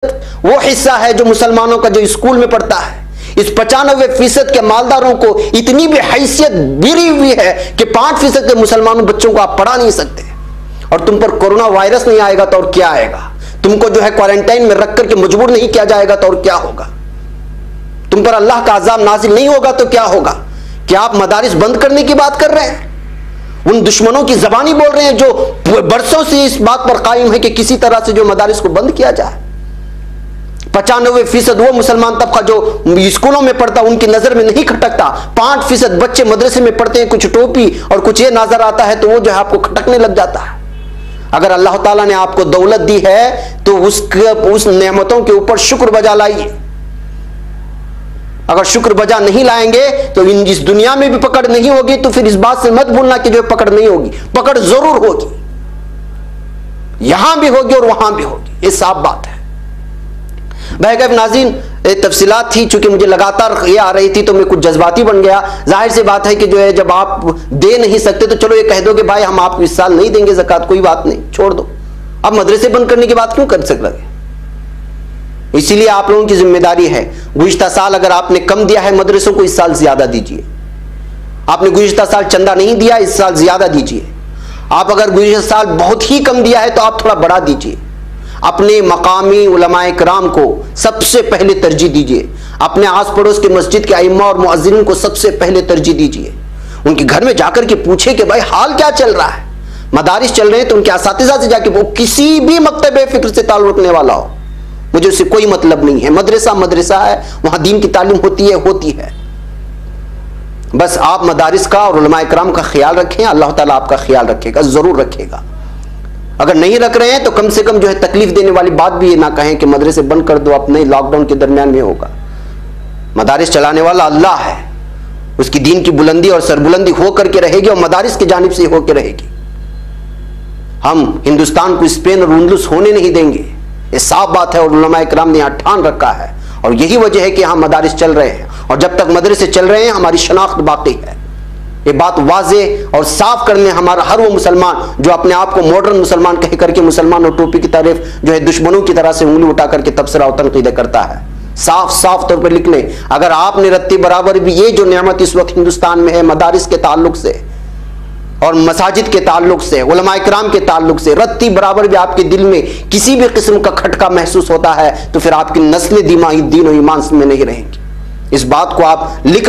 वो हिस्सा है जो मुसलमानों का जो स्कूल में पढ़ता है। इस 95% के मालदारों को इतनी भी हैसियत गिरी हुई है कि 5% के मुसलमानों बच्चों को आप पढ़ा नहीं सकते। और तुम पर कोरोना वायरस नहीं आएगा तो और क्या आएगा? तुमको जो है क्वारंटाइन में रख करके मजबूर नहीं किया जाएगा तो और क्या होगा? तुम पर अल्लाह का अजाब नाजिल नहीं होगा तो क्या होगा? क्या आप मदारिस बंद करने की बात कर रहे हैं? उन दुश्मनों की जबानी बोल रहे हैं जो बरसों से इस बात पर कायम है कि किसी तरह से जो मदारिस को बंद किया जाए। 95% वो मुसलमान तबका जो स्कूलों में पढ़ता उनकी नजर में नहीं खटकता। 5% बच्चे मदरसे में पढ़ते हैं, कुछ टोपी और कुछ ये नजर आता है तो वो जो है आपको खटकने लग जाता है। अगर अल्लाह ताला ने आपको दौलत दी है तो उस नेमतों के ऊपर शुक्र बजा लाइए। अगर शुक्र बजा नहीं लाएंगे तो इस दुनिया में भी पकड़ नहीं होगी, तो फिर इस बात से मत भूलना कि जो पकड़ नहीं होगी, पकड़ जरूर होगी, यहां भी होगी और वहां भी होगी, ये साफ बात है। भाई नाज़रीन, तफसीलात थी, चूंकि मुझे लगातार ये आ रही थी तो मैं कुछ जज्बाती बन गया। जाहिर सी बात है कि जो है जब आप दे नहीं सकते तो चलो ये कह दो कि भाई हम आपको इस साल नहीं देंगे ज़कात, कोई बात नहीं, छोड़ दो। अब मदरसे बंद करने की बात क्यों कर सक लगे? इसीलिए आप लोगों की जिम्मेदारी है, गुज़िश्ता साल अगर आपने कम दिया है मदरसों को, इस साल ज्यादा दीजिए। आपने गुज़िश्ता साल चंदा नहीं दिया, इस साल ज्यादा दीजिए। आप अगर गुज़िश्ता साल बहुत ही कम दिया है तो आप थोड़ा बढ़ा दीजिए। अपने मकामी उलमाए कराम को सबसे पहले तरजीह दीजिए। अपने आस पड़ोस के मस्जिद के इमाम और मुअज्जिनीन को सबसे पहले तरजीह दीजिए। उनके घर में जाकर के पूछे कि भाई हाल क्या चल रहा है। मदारिस चल रहे हैं तो उनके असातिज़ा से जाके, वो किसी भी मकतबे फिक्र से ताल्लुक़ रखने वाला हो, मुझे उससे कोई मतलब नहीं है। मदरसा मदरसा है, वहां दीन की तालीम होती है। बस आप मदारिस का और उलमाए कराम का ख्याल रखें, अल्लाह ताला आपका ख्याल रखेगा, जरूर रखेगा। अगर नहीं रख रहे हैं तो कम से कम जो है तकलीफ देने वाली बात भी ये ना कहें कि मदरसे बंद कर दो, अपने लॉकडाउन के दरमियान में होगा। मदारिस चलाने वाला अल्लाह है, उसकी दीन की बुलंदी और सरबुलंदी हो करके रहेगी और मदारिस की जानिब से होकर रहेगी। हम हिंदुस्तान को स्पेन और उंदलुस होने नहीं देंगे, ये साफ बात है और उलमाए किराम ने यहाँ ठान रखा है। और यही वजह है कि यहाँ मदारिस चल रहे हैं, और जब तक मदरसे चल रहे हैं हमारी शनाख्त बाकी है। ये बात वाजे और साफ करने हमारा हर वो मुसलमान जो अपने आप को मॉडर्न मुसलमान कह करके मुसलमान और टोपी की तारीफ जो है दुश्मनों की तरह से उंगली उठा करके तबसरा और तनकीद करता है, साफ साफ तौर पर लिख लें। अगर आपने रत्ती बराबर भी ये जो नेमत इस वक्त हिंदुस्तान में है मदारिस के ताल्लुक से और मसाजिद के ताल्लुक से, उलमाए किराम के ताल्लुक से, रत्ती बराबर भी आपके दिल में किसी भी किस्म का खटका महसूस होता है तो फिर आपकी नस्लें दीन और ईमान में नहीं रहेंगी। इस बात को आप लिख